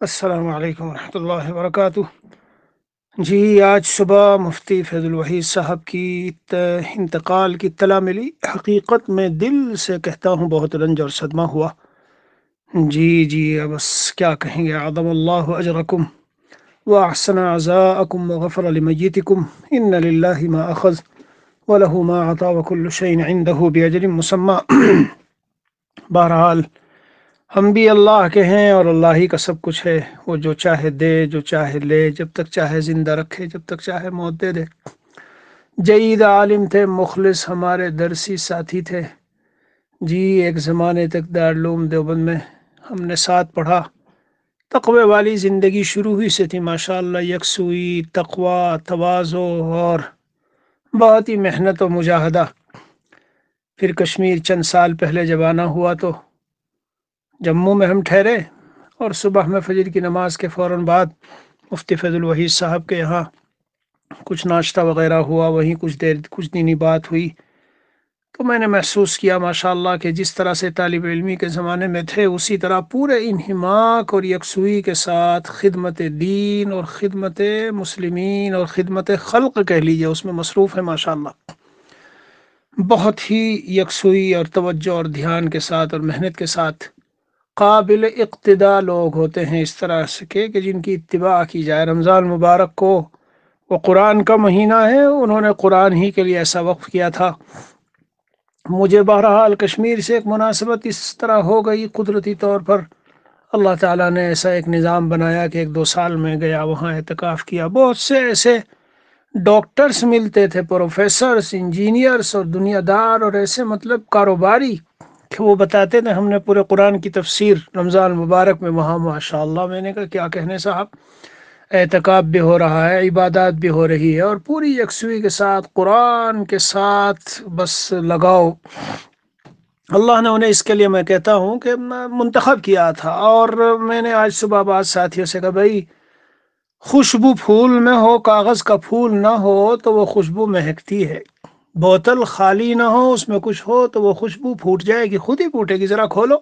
السلام علیکم ورحمۃ اللہ وبرکاتہ۔ جی آج صبح مفتی فیض الوحید صاحب کی انتقال کی اطلاع ملی۔ حقیقت میں دل سے کہتا ہوں بہت رنج اور صدمہ ہوا۔ جی بس کیا کہیں گے۔ عظم اللہ اجرکم واحسن عزاءکم وغفر لمیتکم ان للہ ما اخذ وله ما عطا وكل شيء عنده باجل مسمى۔ بہرحال ہم بھی اللہ کے ہیں اور اللہ ہی کا سب کچھ ہے۔ وہ جو چاہے دے، جو چاہے لے، جب تک چاہے زندہ رکھے، جب تک چاہے موت دے دے۔ جید عالم تھے، مخلص، ہمارے درسی ساتھی تھے۔ جی ایک زمانے تک دارالعلوم دیوبند میں ہم نے ساتھ پڑھا۔ تقوی والی زندگی شروع ہوئی سے تھی ماشاءاللہ، یکسوئی، تقوی، تواضع اور بہت ہی محنت و مجاہدہ۔ پھر کشمیر چند سال پہلے جب آنا ہوا تو جموں میں ہم ٹھہرے، اور صبح میں فجر کی نماز کے فوراً بعد مفتی فیض الوحید صاحب کے یہاں کچھ ناشتہ وغیرہ ہوا، وہیں کچھ دینی بات ہوئی۔ تو میں نے محسوس کیا ماشاءاللہ کہ جس طرح سے طالب علمی کے زمانے میں تھے، اسی طرح پورے انہماک اور یکسوئی کے ساتھ خدمت دین اور خدمت مسلمین اور خدمت خلق کہہ لیجیے، اس میں مصروف ہے ماشاءاللہ۔ بہت ہی یکسوئی اور توجہ اور دھیان کے ساتھ اور محنت کے ساتھ قابل اقتداء لوگ ہوتے ہیں اس طرح سے کہ جن کی اتباع کی جائے۔ رمضان مبارک کو وہ قرآن کا مہینہ ہے، انہوں نے قرآن ہی کے لیے ایسا وقف کیا تھا۔ مجھے بہرحال کشمیر سے ایک مناسبت اس طرح ہو گئی قدرتی طور پر، اللہ تعالیٰ نے ایسا ایک نظام بنایا کہ 1-2 سال میں گیا وہاں اعتکاف کیا۔ بہت سے ایسے ڈاکٹرز ملتے تھے، پروفیسرز، انجینئرز اور دنیا دار اور ایسے مطلب کاروباری، کہ وہ بتاتے تھے ہم نے پورے قرآن کی تفسیر رمضان مبارک میں وہاں ماشاءاللہ۔ میں نے کہا کیا کہنے صاحب، اعتکاف بھی ہو رہا ہے، عبادات بھی ہو رہی ہے، اور پوری یکسوئی کے ساتھ قرآن کے ساتھ بس لگاؤ۔ اللہ نے انہیں اس کے لیے میں کہتا ہوں کہ منتخب کیا تھا۔ اور میں نے آج صبح بعض ساتھیوں سے کہا بھائی، خوشبو پھول میں ہو، کاغذ کا پھول نہ ہو تو وہ خوشبو مہکتی ہے۔ بوتل خالی نہ ہو، اس میں کچھ ہو تو وہ خوشبو پھوٹ جائے گی، خود ہی پھوٹے گی، ذرا کھولو،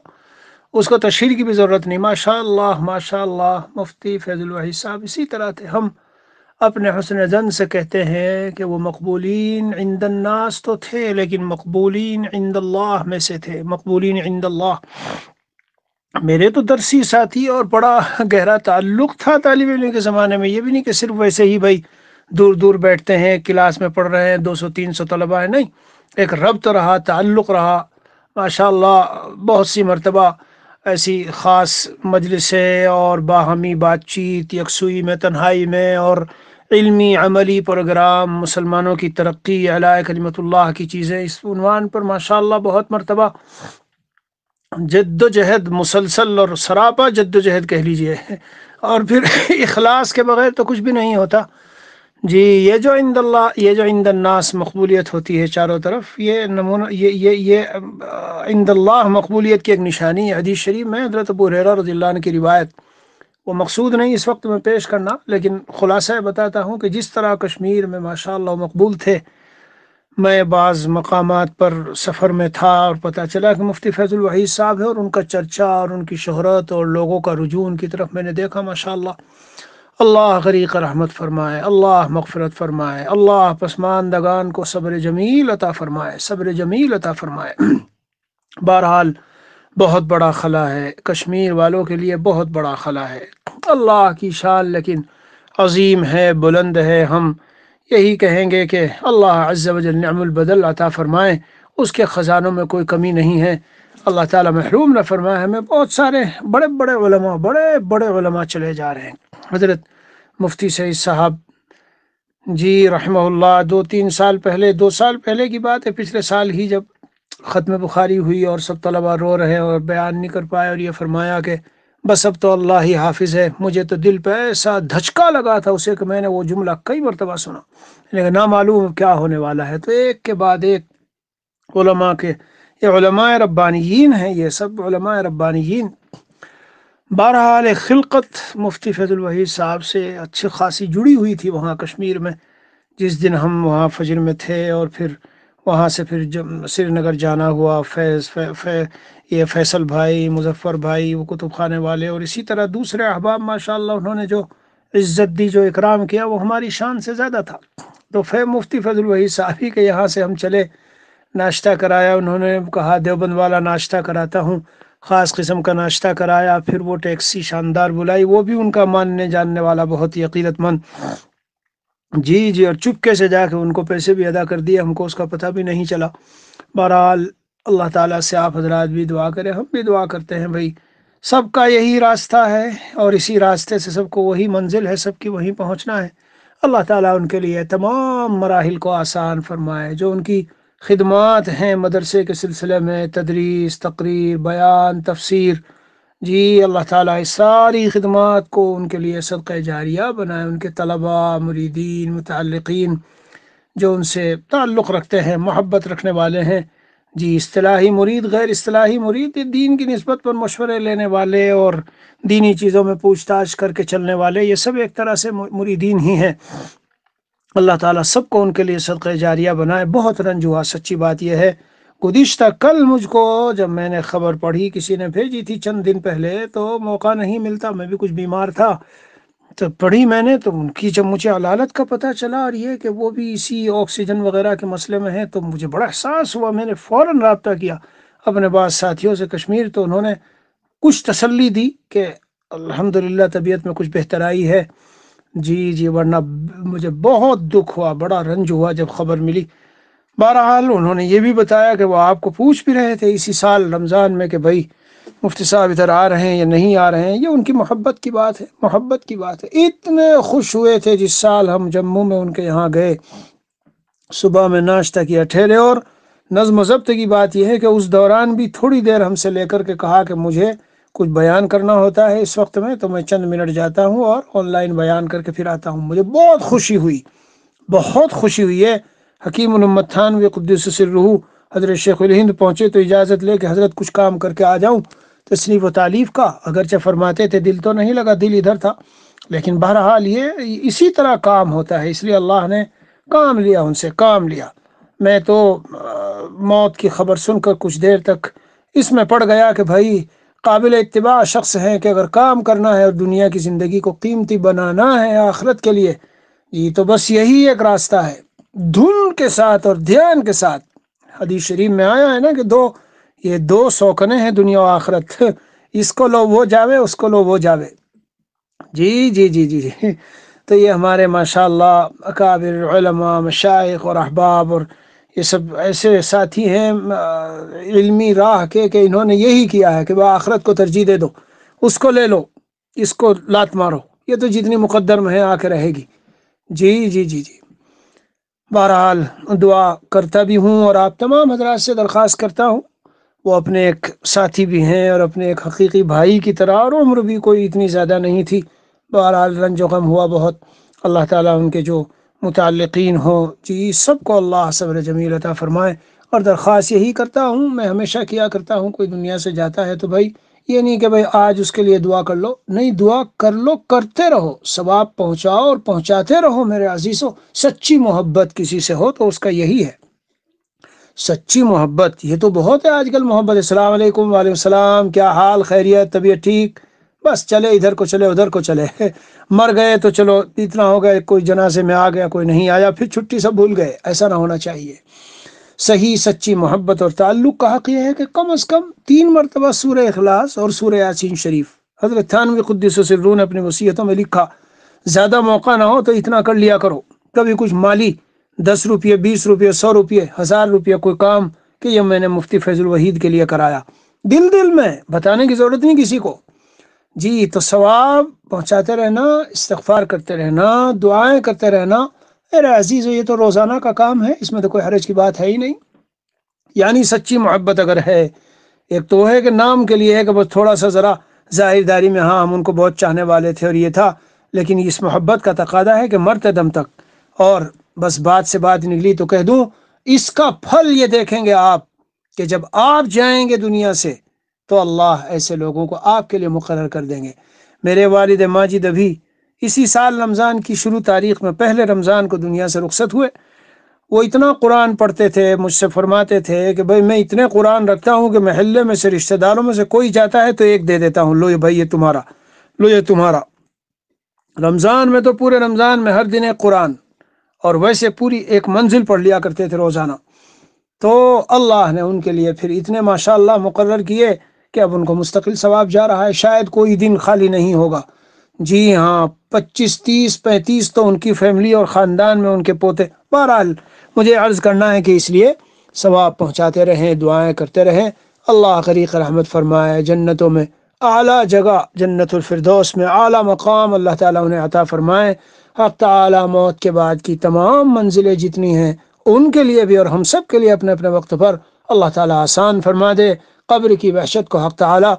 اس کو تشہیر کی بھی ضرورت نہیں۔ ماشاءاللہ ماشاءاللہ مفتی فیض الوحید صاحب اسی طرح تھے۔ ہم اپنے حسن زن سے کہتے ہیں کہ وہ مقبولین عند الناس تو تھے، لیکن مقبولین عند اللہ میں سے تھے، مقبولین عند اللہ۔ میرے تو درسی ساتھی اور بڑا گہرا تعلق تھا طالب علم کے زمانے میں، یہ بھی نہیں کہ صرف ویسے ہی بھائی دور دور بیٹھتے ہیں، کلاس میں پڑھ رہے ہیں، 200-300 طلبہ ہیں، نہیں، ایک ربط رہا، تعلق رہا ماشاءاللہ۔ بہت سی مرتبہ ایسی خاص مجلسیں اور باہمی بات چیت، یکسوئی میں، تنہائی میں، اور علمی عملی پروگرام، مسلمانوں کی ترقی، اعلاء کلمت اللہ کی چیزیں، اس عنوان پر ماشاءاللہ بہت مرتبہ جد و جہد مسلسل اور سراپا جد و جہد کہہ لیجئے، اور پھر اخلاص کے بغیر تو کچھ بھی نہیں ہوتا۔ جی یہ جو عند اللہ، یہ جو عند الناس مقبولیت ہوتی ہے چاروں طرف، یہ نمونہ، یہ عند اللہ مقبولیت کی ایک نشانی ہے۔ حدیث شریف میں حضرت ابو ہریرہ رضی اللہ عنہ کی روایت، وہ مقصود نہیں اس وقت میں پیش کرنا، لیکن خلاصہ بتاتا ہوں کہ جس طرح کشمیر میں ماشاءاللہ مقبول تھے۔ میں بعض مقامات پر سفر میں تھا اور پتہ چلا کہ مفتی فیض الوحید صاحب ہے، اور ان کا چرچا اور ان کی شہرت اور لوگوں کا رجوع ان کی طرف میں نے دیکھا ماشاءاللہ۔ اللہ غریق رحمت فرمائے، اللہ مغفرت فرمائے، اللہ پسماندگان کو صبر جمیل عطا فرمائے، صبر جمیل عطا فرمائے۔ بہرحال بہت بڑا خلا ہے، کشمیر والوں کے لیے بہت بڑا خلا ہے۔ اللہ کی شان لیکن عظیم ہے، بلند ہے۔ ہم یہی کہیں گے کہ اللہ عز و جل نعم البدل عطا فرمائے، اس کے خزانوں میں کوئی کمی نہیں ہے، اللہ تعالی محروم نہ فرمائے ہمیں۔ بہت سارے بڑے بڑے علماء چلے جا رہے ہیں۔ حضرت مفتی سعید صاحب جی رحمہ اللہ، 2 سال پہلے کی بات ہے، پچھلے سال ہی جب ختم بخاری ہوئی اور سب طلبہ رو رہے اور بیان نہیں کر پائے، اور یہ فرمایا کہ بس اب تو اللہ ہی حافظ ہے۔ مجھے تو دل پہ ایسا دھچکا لگا تھا اسے کہ میں نے وہ جملہ کئی مرتبہ سنا، لیکن نہ معلوم کیا ہونے والا ہے۔ تو ایک کے بعد ایک علماء کے، یہ علماء ربانیین ہیں، یہ سب علماء ربانیین۔ بہرحال ایک خلقت مفتی فیض الوحید صاحب سے اچھی خاصی جڑی ہوئی تھی وہاں کشمیر میں۔ جس دن ہم وہاں فجر میں تھے اور پھر وہاں سے پھر سری نگر جانا ہوا، یہ فیصل بھائی، مظفر بھائی، وہ کتب خانے والے، اور اسی طرح دوسرے احباب ماشاءاللہ انہوں نے جو عزت دی، جو اکرام کیا، وہ ہماری شان سے زیادہ تھا۔ تو مفتی فضل الوحید صاحبی کے یہاں سے ہم چلے، ناشتہ کرایا، انہوں نے کہا دیوبند والا ناشتہ کراتا ہوں، خاص قسم کا ناشتہ کرایا، پھر وہ ٹیکسی شاندار بلائی، وہ بھی ان کا ماننے جاننے والا بہت ہی عقیدت مند، جی جی، اور چپکے سے جا کے ان کو پیسے بھی ادا کر دیے، ہم کو اس کا پتہ بھی نہیں چلا۔ بہرحال اللہ تعالیٰ سے آپ حضرات بھی دعا کریں، ہم بھی دعا کرتے ہیں بھائی، سب کا یہی راستہ ہے اور اسی راستے سے سب کو وہی منزل ہے، سب کی وہیں پہنچنا ہے۔ اللہ تعالیٰ ان کے لیے تمام مراحل کو آسان فرمائے، جو ان کی خدمات ہیں مدرسے کے سلسلے میں، تدریس، تقریر، بیان، تفسیر، جی اللہ تعالیٰ اس ساری خدمات کو ان کے لیے صدقہ جاریہ بنائے، ان کے طلباء، مریدین، متعلقین جو ان سے تعلق رکھتے ہیں، محبت رکھنے والے ہیں، جی اصطلاحی مرید، غیر اصطلاحی مرید، دین کی نسبت پر مشورے لینے والے اور دینی چیزوں میں پوچھ تاچھ کر کے چلنے والے، یہ سب ایک طرح سے مریدین ہی ہیں۔ اللہ تعالیٰ سب کو ان کے لیے صدقہ جاریہ بنائے۔ بہت رنج ہوا، سچی بات یہ ہے، گزشتہ کل مجھ کو جب میں نے خبر پڑھی، کسی نے بھیجی تھی چند دن پہلے، تو موقع نہیں ملتا، میں بھی کچھ بیمار تھا، تو پڑھی میں نے، تو ان کی جب مجھے علالت کا پتہ چلا اور یہ کہ وہ بھی اسی آکسیجن وغیرہ کے مسئلے میں ہیں، تو مجھے بڑا احساس ہوا، میں نے فوراً رابطہ کیا اپنے بعض ساتھیوں سے کشمیر، تو انہوں نے کچھ تسلی دی کہ الحمدللہ طبیعت میں کچھ بہترائی ہے، جی جی، ورنہ مجھے بہت دکھ ہوا، بڑا رنج ہوا جب خبر ملی۔ بہرحال انہوں نے یہ بھی بتایا کہ وہ آپ کو پوچھ بھی رہے تھے اسی سال رمضان میں کہ بھائی مفتی صاحب ادھر آ رہے ہیں یا نہیں آ رہے ہیں، یہ ان کی محبت کی بات ہے، محبت کی بات ہے۔ اتنے خوش ہوئے تھے جس سال ہم جموں میں ان کے یہاں گئے، صبح میں ناشتہ کیا، ٹھہرے، اور نظم و ضبط کی بات یہ ہے کہ اس دوران بھی تھوڑی دیر ہم سے لے کر کے کہا کہ مجھے کچھ بیان کرنا ہوتا ہے اس وقت میں، تو میں چند منٹ جاتا ہوں اور آن لائن بیان کر کے پھر آتا ہوں۔ مجھے بہت خوشی ہوئی، بہت خوشی ہوئی ہے۔ حکیم الامت تھانوی قدس سرہ حضرت شیخ الہند پہنچے تو اجازت لے کے حضرت کچھ کام کر کے آ جاؤں، تصنیف و تالیف کا، اگرچہ فرماتے تھے دل تو نہیں لگا، دل ادھر تھا، لیکن بہرحال یہ اسی طرح کام ہوتا ہے، اس لیے اللہ نے کام لیا، ان سے کام لیا۔ میں تو موت کی خبر سن کر کچھ دیر تک اس میں پڑ گیا کہ بھائی قابل اتباع شخص ہیں کہ اگر کام کرنا ہے اور دنیا کی زندگی کو قیمتی بنانا ہے آخرت کے لیے، جی تو بس یہی ایک راستہ ہے، دھن کے ساتھ اور دھیان کے ساتھ۔ حدیث شریف میں آیا ہے نا کہ یہ دو سوکنے ہیں دنیا و آخرت، اس کو لو وہ جاوے، اس کو لو وہ جاوے، جی جی جی جی جی۔ تو یہ ہمارے ماشاءاللہ اکابر علماء، مشائخ اور احباب اور یہ سب ایسے ساتھی ہیں علمی راہ کے کہ انہوں نے یہی کیا ہے کہ وہ آخرت کو ترجیح دے دو، اس کو لے لو، اس کو لات مارو، یہ تو جتنی مقدر میں ہے آ کے رہے گی، جی جی جی جی۔ بہرحال دعا کرتا بھی ہوں اور آپ تمام حضرات سے درخواست کرتا ہوں، وہ اپنے ایک ساتھی بھی ہیں اور اپنے ایک حقیقی بھائی کی طرح، اور عمر بھی کوئی اتنی زیادہ نہیں تھی، بہرحال رنج و غم ہوا بہت۔ اللہ تعالیٰ ان کے جو متعلقین ہوں، جی سب کو اللہ صبر جمیل عطا فرمائے۔ اور درخواست یہی کرتا ہوں، میں ہمیشہ کیا کرتا ہوں، کوئی دنیا سے جاتا ہے تو بھائی یہ نہیں کہ بھائی آج اس کے لیے دعا کر لو، نہیں، دعا کر لو، کرتے رہو، ثواب پہنچاؤ اور پہنچاتے رہو میرے عزیزوں۔ سچی محبت کسی سے ہو تو اس کا یہی ہے، سچی محبت، یہ تو بہت ہے آج کل محبت، السلام علیکم، وعلیکم السلام، کیا حال، خیریت، طبیعت ٹھیک، بس چلے ادھر کو چلے ادھر کو چلے، مر گئے تو چلو اتنا ہو گئے، کوئی جنازے میں آ گیا، کوئی نہیں آیا، پھر چھٹی سب بھول گئے، ایسا نہ ہونا چاہیے۔ صحیح سچی محبت اور تعلق کا حق یہ ہے کہ کم از کم 3 مرتبہ سورہ اخلاص اور سورہ یاسین شریف، حضرت تھانوی قدس سرہ نے اپنی وصیتوں میں لکھا، زیادہ موقع نہ ہو تو اتنا کر لیا کرو، کبھی کچھ مالی 10 روپے، 20 روپے، 100 روپے، 1000 روپے، کوئی کام کہ یہ میں نے مفتی فیض الوحید کے لیے کرایا، دل میں بتانے کی ضرورت نہیں کسی کو، جی تو ثواب پہنچاتے رہنا، استغفار کرتے رہنا، دعائیں کرتے رہنا میرے عزیز، یہ تو روزانہ کا کام ہے، اس میں تو کوئی حرج کی بات ہے ہی نہیں۔ یعنی سچی محبت اگر ہے، ایک تو ہے کہ نام کے لیے ہے کہ بس تھوڑا سا ذرا ظاہر داری میں، ہاں ہم ان کو بہت چاہنے والے تھے اور یہ تھا، لیکن اس محبت کا تقاضا ہے کہ مرتے دم تک، اور بس بات سے بات نکلی تو کہہ دوں، اس کا پھل یہ دیکھیں گے آپ کہ جب آپ جائیں گے دنیا سے تو اللہ ایسے لوگوں کو آپ کے لیے مقرر کر دیں گے۔ میرے والد ماجد ابھی اسی سال رمضان کی شروع تاریخ میں، پہلے رمضان کو دنیا سے رخصت ہوئے، وہ اتنا قرآن پڑھتے تھے، مجھ سے فرماتے تھے کہ بھائی میں اتنے قرآن رکھتا ہوں کہ محلے میں سے رشتہ داروں میں سے کوئی جاتا ہے تو ایک دے دیتا ہوں، لو یہ بھائی یہ تمہارا، لو یہ تمہارا۔ رمضان میں تو پورے رمضان میں ہر دن ایک قرآن، اور ویسے پوری ایک منزل پڑھ لیا کرتے تھے روزانہ۔ تو اللہ نے ان کے لیے پھر اتنے ماشاءاللہ مقرر کیے کہ اب ان کو مستقل ثواب جا رہا ہے، شاید کوئی دن خالی نہیں ہوگا۔ جی ہاں، 25 30 35 تو ان کی فیملی اور خاندان میں ان کے پوتے۔ بہرحال مجھے عرض کرنا ہے کہ اس لیے ثواب پہنچاتے رہیں، دعائیں کرتے رہیں۔ اللہ غریق رحمت فرمائے، جنتوں میں اعلیٰ جگہ، جنت الفردوس میں اعلیٰ مقام اللہ تعالیٰ انہیں عطا فرمائے۔ حق تعالیٰ موت کے بعد کی تمام منزلیں جتنی ہیں ان کے لیے بھی اور ہم سب کے لیے اپنے اپنے وقت پر اللہ تعالیٰ آسان فرما دے۔ قبر کی وحشت کو حق تعالیٰ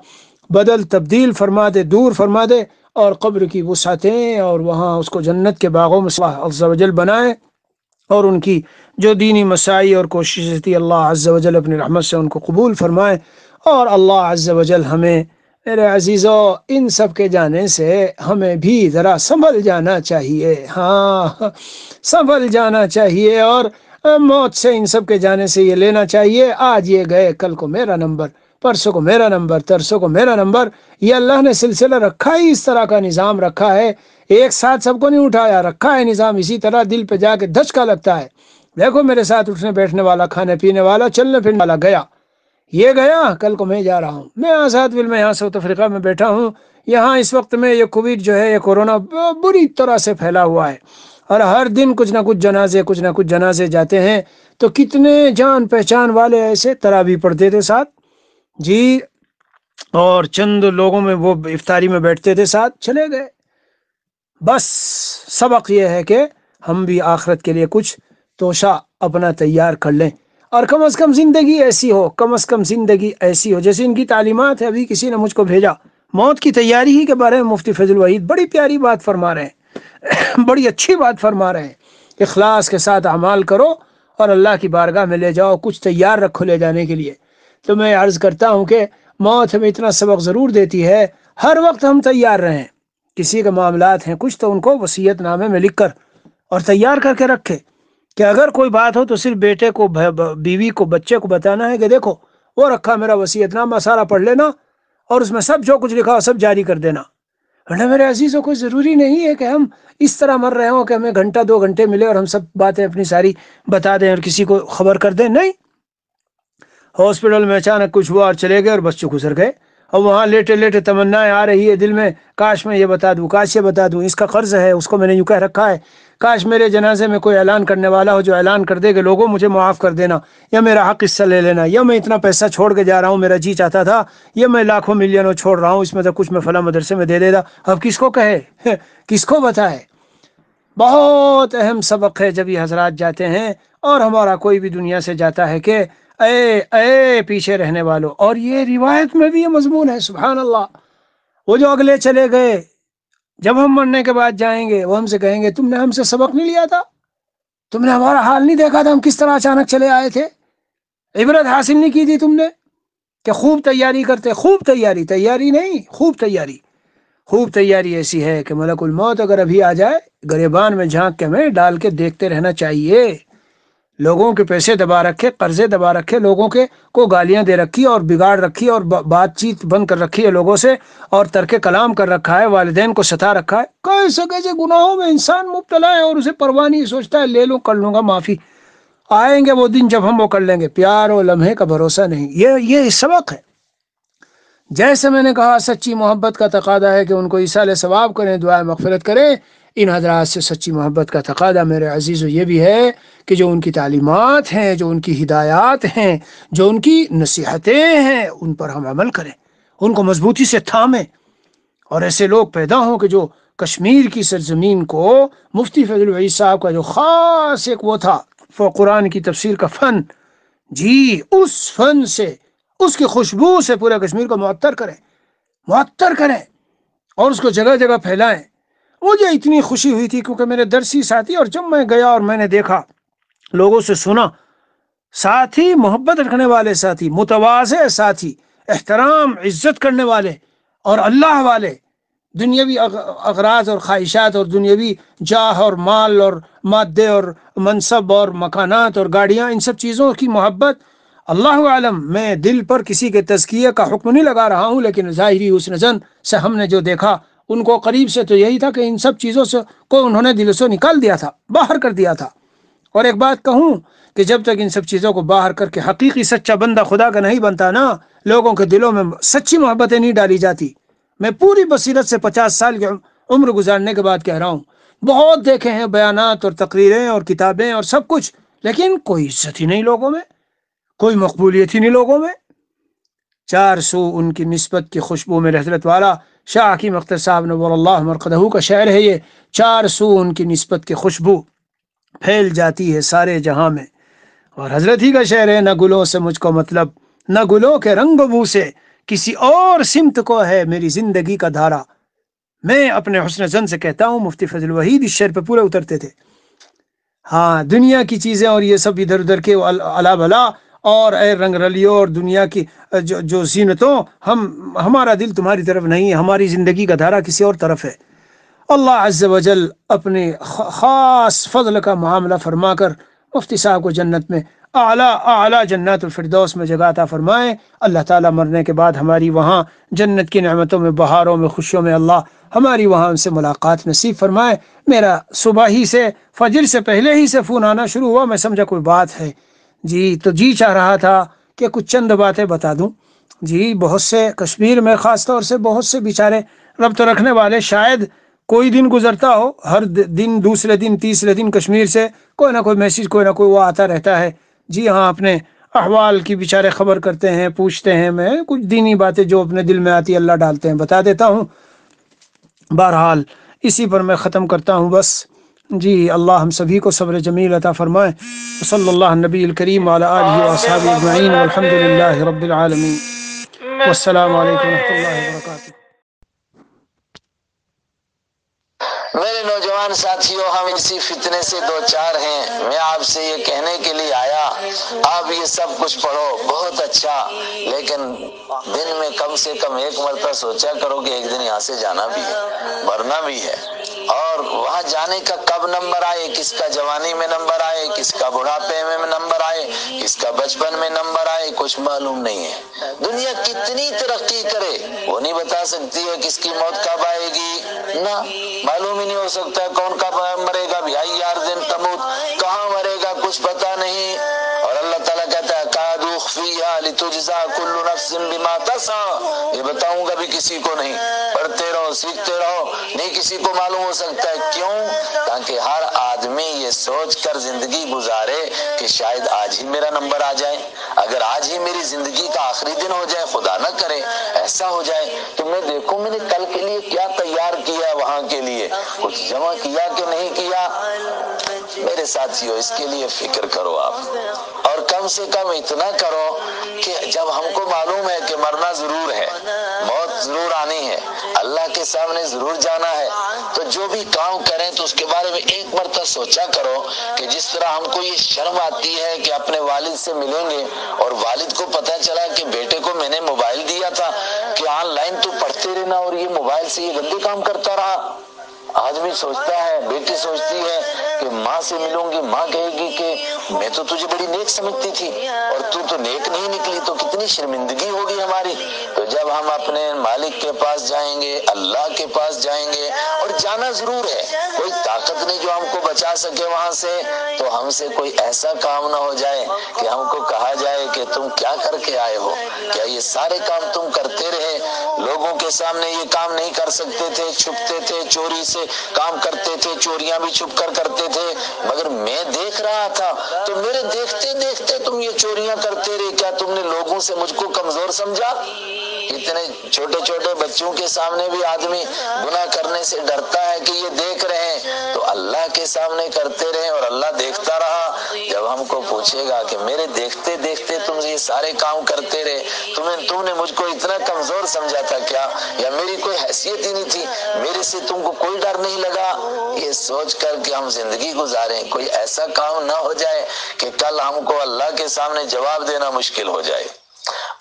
بدل تبدیل فرما دے، دور فرما دے، اور قبر کی وسعتیں اور وہاں اس کو جنت کے باغوں میں اللہ عز و جل بنائے، اور ان کی جو دینی مساعی اور کوششیں تھی اللہ عز و جل اپنی رحمت سے ان کو قبول فرمائے۔ اور اللہ عز و جل ہمیں، میرے عزیزو، ان سب کے جانے سے ہمیں بھی ذرا سنبھل جانا چاہیے، ہاں سنبھل جانا چاہیے، اور موت سے ان سب کے جانے سے یہ لینا چاہیے آج یہ گئے کل کو میرا نمبر، پرسوں کو میرا نمبر، ترسوں کو میرا نمبر۔ یہ اللہ نے سلسلہ رکھا ہی اس طرح کا نظام رکھا ہے، ایک ساتھ سب کو نہیں اٹھایا، رکھا ہے نظام اسی طرح، دل پہ جا کے دھچکا لگتا ہے۔ دیکھو میرے ساتھ اٹھنے بیٹھنے والا، کھانے پینے والا، چلنے پھرنے والا گیا، یہ گیا، کل کو میں جا رہا ہوں۔ میں آزاد میں یہاں ساؤتھ افریقہ میں بیٹھا ہوں، یہاں اس وقت میں یہ کووڈ جو ہے، یہ کورونا بری طرح سے پھیلا ہوا ہے، اور ہر دن کچھ نہ کچھ جنازے جاتے ہیں۔ تو کتنے جان پہچان والے ایسے تراویح پڑھتے تھے ساتھ، جی، اور چند لوگوں میں وہ افطاری میں بیٹھتے تھے ساتھ، چلے گئے۔ بس سبق یہ ہے کہ ہم بھی آخرت کے لیے کچھ توشہ اپنا تیار کر لیں، اور کم از کم زندگی ایسی ہو، کم از کم زندگی ایسی ہو جیسے ان کی تعلیمات ہے۔ ابھی کسی نے مجھ کو بھیجا موت کی تیاری ہی کے بارے میں، مفتی فیض الوحید بڑی پیاری بات فرما رہے ہیں، بڑی اچھی بات فرما رہے ہیں۔ اخلاص کے ساتھ اعمال کرو اور اللہ کی بارگاہ میں لے جاؤ، کچھ تیار رکھو لے جانے کے لیے۔ تو میں عرض کرتا ہوں کہ موت ہمیں اتنا سبق ضرور دیتی ہے، ہر وقت ہم تیار رہیں۔ کسی کے معاملات ہیں کچھ، تو ان کو وصیت نامے میں لکھ کر اور تیار کر کے رکھے کہ اگر کوئی بات ہو تو صرف بیٹے کو، بیوی کو، بچے کو بتانا ہے کہ دیکھو وہ رکھا میرا وصیت نامہ، سارا پڑھ لینا اور اس میں سب جو کچھ لکھا ہو سب جاری کر دینا۔ ورنہ میرے عزیزوں، کوئی ضروری نہیں ہے کہ ہم اس طرح مر رہے ہوں کہ ہمیں گھنٹہ 2 گھنٹے ملے اور ہم سب باتیں اپنی ساری بتا دیں اور کسی کو خبر کر دیں۔ نہیں، ہاسپٹل میں اچانک کچھ ہوا اور چلے گئے اور بچے گزر گئے، اور وہاں لیٹے لیٹے تمنائیں آ رہی ہے دل میں، کاش میں یہ بتا دوں، کاش یہ بتا دوں، اس کا قرض ہے، اس کو میں نے یوں کہہ رکھا ہے، کاش میرے جنازے میں کوئی اعلان کرنے والا ہو جو اعلان کر دے کہ لوگوں مجھے معاف کر دینا، یا میرا حق حصہ لے لینا، یا میں اتنا پیسہ چھوڑ کے جا رہا ہوں، میرا جی چاہتا تھا، یا میں لاکھوں ملینوں چھوڑ رہا ہوں، اس میں سے کچھ میں فلاں مدرسے میں دے دیتا۔ اب کس کو کہے، کس کو بتائے؟ بہت اہم سبق ہے جب یہ حضرات جاتے ہیں اور ہمارا کوئی بھی دنیا سے جاتا ہے کہ اے پیچھے رہنے والوں، اور یہ روایت میں بھی یہ مضمون ہے، سبحان اللہ۔ وہ جو اگلے چلے گئے، جب ہم مرنے کے بعد جائیں گے وہ ہم سے کہیں گے تم نے ہم سے سبق نہیں لیا تھا، تم نے ہمارا حال نہیں دیکھا تھا ہم کس طرح اچانک چلے آئے تھے، عبرت حاصل نہیں کی تھی تم نے کہ خوب تیاری کرتے، خوب تیاری نہیں، خوب تیاری ایسی ہے کہ ملک الموت اگر ابھی آ جائے، گریبان میں جھانک کے ہمیں ڈال کے دیکھتے رہنا چاہیے۔ لوگوں کے پیسے دبا رکھے، قرضے دبا رکھے، لوگوں کے کو گالیاں دے رکھی اور بگاڑ رکھی اور بات چیت بند کر رکھی ہے لوگوں سے، اور ترک کلام کر رکھا ہے، والدین کو ستا رکھا ہے، کیسے کیسے گناہوں میں انسان مبتلا ہے اور اسے پرواہ نہیں، سوچتا ہے لے لوں کر لوں گا معافی، آئیں گے وہ دن جب ہم وہ کر لیں گے، پیار و لمحے کا بھروسہ نہیں۔ یہ سبق ہے۔ جیسے میں نے کہا سچی محبت کا تقاضا ہے کہ ان کو ایصال ثواب کریں، دعائیں مغفرت کریں، ان حضرات سے سچی محبت کا تقاضا میرے عزیزو یہ بھی ہے کہ جو ان کی تعلیمات ہیں، جو ان کی ہدایات ہیں، جو ان کی نصیحتیں ہیں، ان پر ہم عمل کریں، ان کو مضبوطی سے تھامیں، اور ایسے لوگ پیدا ہوں کہ جو کشمیر کی سرزمین کو، مفتی فیض الوحید صاحب کا جو خاص ایک وہ تھا قرآن کی تفسیر کا فن، جی اس فن سے، اس کی خوشبو سے پورے کشمیر کو معطر کریں اور اس کو جگہ جگہ پھیلائیں۔ مجھے اتنی خوشی ہوئی تھی کیونکہ میرے درسی ساتھی، اور جب میں گیا اور میں نے دیکھا، لوگوں سے سنا، ساتھی محبت رکھنے والے ساتھی، متواضع ساتھی، احترام عزت کرنے والے اور اللہ والے، دنیاوی اغراض اور خواہشات اور دنیاوی جاہ اور مال اور مادے اور منصب اور مکانات اور گاڑیاں، ان سب چیزوں کی محبت، اللہ عالم میں دل پر کسی کے تزکیے کا حکم نہیں لگا رہا ہوں، لیکن ظاہری حسن زن سے ہم نے جو دیکھا ان کو قریب سے تو یہی تھا کہ ان سب چیزوں سے کو انہوں نے دل سے نکال دیا تھا، باہر کر دیا تھا۔ اور ایک بات کہوں کہ جب تک ان سب چیزوں کو باہر کر کے حقیقی سچا بندہ خدا کا نہیں بنتا نا، لوگوں کے دلوں میں سچی محبتیں نہیں ڈالی جاتی۔ میں پوری بصیرت سے 50 سال کی عمر گزارنے کے بعد کہہ رہا ہوں، بہت دیکھے ہیں بیانات اور تقریریں اور کتابیں اور سب کچھ، لیکن کوئی عزت ہی نہیں لوگوں میں، کوئی مقبولیت ہی نہیں لوگوں میں۔ 400 ان کی نسبت کی خوشبو میں حضرت والا شاہ حکیم اختر صاحب نور اللہ مرقدہ کا شعر ہے یہ، 400 ان کی نسبت کی خوشبو پھیل جاتی ہے سارے جہاں میں۔ اور حضرت ہی کا شعر ہے، نہ گلوں سے مجھ کو مطلب، نہ گلوں کے رنگ و بو سے، کسی اور سمت کو ہے میری زندگی کا دھارا۔ میں اپنے حسن زن سے کہتا ہوں، مفتی فضل الوحید اس شعر پہ پورے اترتے تھے۔ ہاں، دنیا کی چیزیں اور یہ سب ادھر ادھر کے الا بلا اور اے رنگ رلیوں اور دنیا کی جو زینتوں، ہمارا دل تمہاری طرف نہیں ہے، ہماری زندگی کا دھارا کسی اور طرف ہے۔ اللہ عز و جل اپنے خاص فضل کا معاملہ فرما کر مفتی صاحب کو جنت میں اعلیٰ جنات الفردوس میں جگہ عطا فرمائے۔ اللہ تعالیٰ مرنے کے بعد ہماری وہاں جنت کی نعمتوں میں، بہاروں میں، خوشیوں میں اللہ ہماری وہاں ان سے ملاقات نصیب فرمائے۔ میرا صبح ہی سے، فجر سے پہلے ہی سے فون آنا شروع ہوا، میں سمجھا کوئی بات ہے جی، تو جی چاہ رہا تھا کہ کچھ چند باتیں بتا دوں۔ جی، بہت سے کشمیر میں خاص طور سے بہت سے بیچارے ربط رکھنے والے، شاید کوئی دن گزرتا ہو، ہر دن، دوسرے دن، تیسرے دن کشمیر سے کوئی نہ کوئی میسیج، کوئی نہ کوئی وہ آتا رہتا ہے۔ جی ہاں، اپنے احوال کی بیچارے خبر کرتے ہیں، پوچھتے ہیں۔ میں کچھ دینی باتیں جو اپنے دل میں آتی اللہ ڈالتے ہیں، بتا دیتا ہوں۔ بہرحال اسی پر میں ختم کرتا ہوں بس۔ جی، اللہ ہم سبھی کو صبر جمیل عطا فرمائے۔ صلی اللہ نبی الکریم وعلی آلہ واصحابہ اجمعین، والحمد للہ رب العالمین، والسلام علیکم ورحمۃ اللہ وبرکاتہ۔ میرے نوجوان ساتھیوں، ہم اسی فتنے سے دو چار ہیں۔ میں آپ سے یہ کہنے کے لیے آیا، آپ یہ سب کچھ پڑھو، بہت اچھا، لیکن دن میں کم سے کم ایک مرتبہ سوچا کرو کہ ایک دن یہاں سے جانا بھی ہے، مرنا بھی ہے، اور وہاں جانے کا کب نمبر آئے، کس کا جوانی میں نمبر آئے، کس کا بڑھاپے میں نمبر آئے، کس کا بچپن میں نمبر آئے، کچھ معلوم نہیں ہے۔ دنیا کتنی ترقی کرے، وہ نہیں بتا سکتی ہے کس کی موت کب آئے گی، نہ معلوم ہی نہیں ہو سکتا کون کب مرے گا، یار دن تموت، کہاں مرے گا کچھ پتا نہیں۔ اور اللہ تعالیٰ کہتا ہے قَدْ أُخْفِيَ لِتُجْزَىٰ كُلُّ نَفْسٍ بِمَا تَسْعَىٰ، یہ بتاؤں گا بھی کسی کو نہیں، پڑھتے رہو، سیکھتے رہو، نہیں کسی کو معلوم ہو سکتا ہے۔ کیوں؟ تاکہ ہر آدمی یہ سوچ کر زندگی گزارے کہ شاید آج ہی میرا نمبر آ جائے، اگر آج ہی میری زندگی کا آخری دن ہو جائے، خدا نہ کرے ایسا ہو جائے، تو میں دیکھوں میں نے کل کے لیے کیا تیار کیا ہے، وہاں کے لیے کچھ جمع کیا کہ نہیں کیا۔ میرے ساتھیوں، اس کے لیے فکر کرو آپ، اور کم سے کم اتنا کرو کہ جب ہم کو معلوم ہے کہ مرنا ضرور ہے، موت ضرور آنی ہے، اللہ کے سامنے ضرور جانا ہے، تو جو بھی کام کریں تو اس کے بارے میں ایک مرتبہ سوچا کرو کہ جس طرح ہم کو یہ شرم آتی ہے کہ اپنے والد سے ملیں گے، اور والد کو پتہ چلا کہ بیٹے کو میں نے موبائل دیا تھا کہ آن لائن تو پڑھتے رہنا، اور یہ موبائل سے یہ گندے کام کرتا رہا۔ آدمی سوچتا ہے، بیٹی سوچتی ہے کہ ماں سے ملوں گی، ماں کہے گی کہ میں تو تجھے بڑی نیک سمجھتی تھی اور تو نیک نہیں نکلی، تو کتنی شرمندگی ہوگی ہماری۔ تو جب ہم اپنے مالک کے پاس جائیں گے، اللہ کے پاس جائیں گے، اور جانا ضرور ہے، کوئی طاقت نہیں جو ہم کو بچا سکے وہاں سے، تو ہم سے کوئی ایسا کام نہ ہو جائے کہ ہم کو کہا جائے کہ تم کیا کر کے آئے ہو، کیا یہ سارے کام تم کرتے رہے، لوگوں کے سامنے یہ کام نہیں کر سکتے تھے، چھپتے تھے، چوری سے کام کرتے تھے، چوریاں بھی چھپ کر کرتے تھے، مگر میں دیکھ رہا تھا، تو میرے دیکھتے دیکھتے تم یہ چوریاں کرتے رہے، کیا تم نے لوگوں سے مجھ کو کمزور سمجھا؟ اتنے چھوٹے چھوٹے بچوں کے سامنے بھی آدمی گناہ کرنے سے ڈرتا ہے کہ یہ دیکھ رہے ہیں، تو اللہ کے سامنے کرتے رہے اور اللہ دیکھتا رہا۔ جب ہم کو پوچھے گا کہ میرے دیکھتے دیکھتے تم یہ سارے کام کرتے رہے، تم نے مجھ کو اتنا کمزور سمجھا تھا کیا، یا میری کوئی حیثیت ہی نہیں تھی، میرے سے تم کو کوئی ڈر نہیں لگا؟ یہ سوچ کر کہ ہم زندگی گزاریں، کوئی ایسا کام نہ ہو جائے کہ کل ہم کو اللہ کے سامنے جواب دینا مشکل ہو جائے۔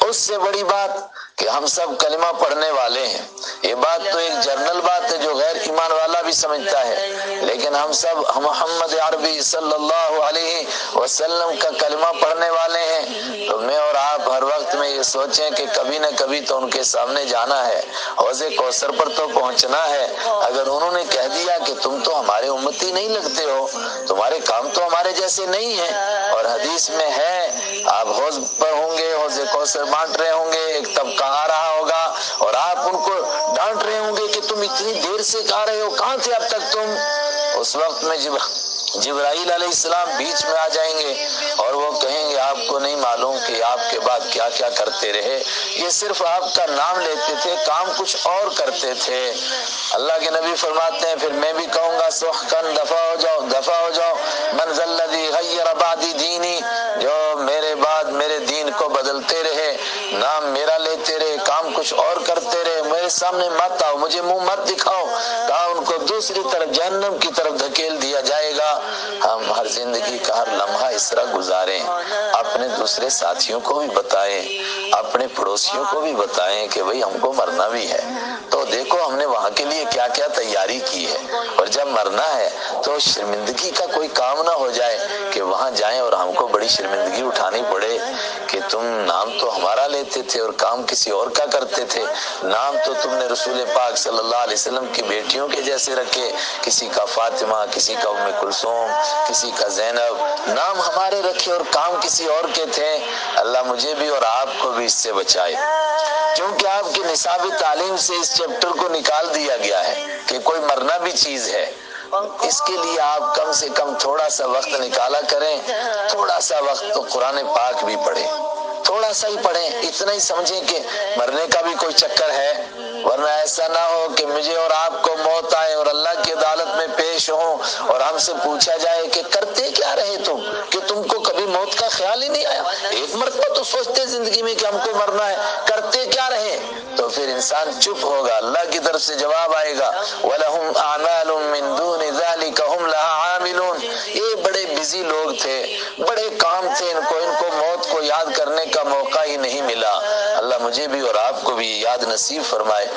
اس سے بڑی بات کہ ہم سب کلمہ پڑھنے والے ہیں، یہ بات تو ایک جنرل بات ہے جو غیر ایمان والا بھی سمجھتا ہے، لیکن ہم سب محمد عربی صلی اللہ علیہ وسلم کا کلمہ پڑھنے والے ہیں، تو میں اور آپ ہر وقت میں یہ سوچیں کہ کبھی نہ کبھی تو ان کے سامنے جانا ہے، حوض کوثر پر تو پہنچنا ہے۔ اگر انہوں نے کہہ دیا کہ تم تو ہمارے امتی نہیں لگتے ہو، تمہارے کام تو ہمارے جیسے نہیں ہیں، اور حدیث میں ہے آپ حوض پر ہوں گے، حوض کوثر بانٹ رہے ہوں گے، ایک طبقہ آ رہا ہوگا اور آپ ان کو ڈانٹ رہے ہوں گے کہ تم اتنی دیر سے آ رہے ہو، کہاں تھے اب تک تم؟ اس وقت میں جبرائیل علیہ السلام بیچ میں آ جائیں گے اور وہ کہیں گے آپ کو نہیں معلوم کہ آپ کے بعد کیا کیا کرتے رہے، یہ صرف آپ کا نام لیتے تھے، کام کچھ اور کرتے تھے۔ اللہ کے نبی فرماتے ہیں پھر میں بھی کہوں گا سحقاً، دفع ہو جاؤ، دفع ہو جاؤ، من ذا الذی غیر بعدی دینی، جو میرے بعد میرے دین کو بدلتے رہے، نام میرا لیتے رہے، کام کچھ اور کرتے رہے، میرے سامنے مت آؤ، مجھے منہ مت دکھاؤ، کہا ان کو دوسری طرف جہنم کی طرف دھکیل دیا جائے گا۔ ہم ہر زندگی کا ہر لمحہ اس طرح گزاریں، اپنے دوسرے ساتھیوں کو بھی بتائیں، اپنے پڑوسیوں کو بھی بتائیں کہ بھئی ہم کو مرنا بھی ہے، تو دیکھو ہم نے وہاں کے لیے کیا کیا تیاری کی ہے، اور جب مرنا ہے تو شرمندگی کا کوئی کام نہ ہو جائے کہ وہاں جائیں اور ہم کو بڑی شرمندگی اٹھانی پڑے کہ تم نام تو ہمارا لیتے تھے اور کام کسی اور کا کرتے تھے، نام تو تم نے رسول پاک صلی اللہ علیہ وسلم کی بیٹیوں کے جیسے رکھے، کسی کا فاطمہ، کسی کا ام کلثوم، کسی کا زینب، نام ہمارے رکھے اور کام کسی اور کے تھے۔ اللہ مجھے بھی اور آپ کو بھی اس سے بچائے، کیونکہ آپ کی نصاب تعلیم سے اس چیپٹر کو نکال دیا گیا ہے کہ کوئی مرنا بھی چیز ہے۔ اس کے لیے آپ کم سے کم تھوڑا سا وقت نکالا کریں، تھوڑا سا وقت تو قرآن پاک بھی پڑھیں، تھوڑا سا ہی پڑھیں، اتنا ہی سمجھیں کہ مرنے کا بھی کوئی چکر ہے، ورنہ ایسا نہ ہو کہ مجھے اور آپ کو موت آئے اور اللہ کی عدالت میں پیش ہوں اور ہم سے پوچھا جائے کہ کرتے کیا رہے تم، کہ تم کو کبھی موت کا خیال ہی نہیں آیا، ایک مرتبہ تو سوچتے زندگی میں کہ ہم کو مرنا ہے، کرتے کیا رہے؟ تو پھر انسان چپ ہوگا، اللہ کی طرف سے جواب آئے گا وَلَهُمْ أَعْمَالٌ مِّن دُونِ ذَلِكَ هُمْ لَهَا عَامِلُونَ۔ یہ بڑے بزی لوگ تھے، بڑے کام تھے، ان کو موت کو یاد کرنے کا موقع ہی نہیں ملا۔ اللہ مجھے بھی اور آپ کو بھی یاد نصیب فرمائے۔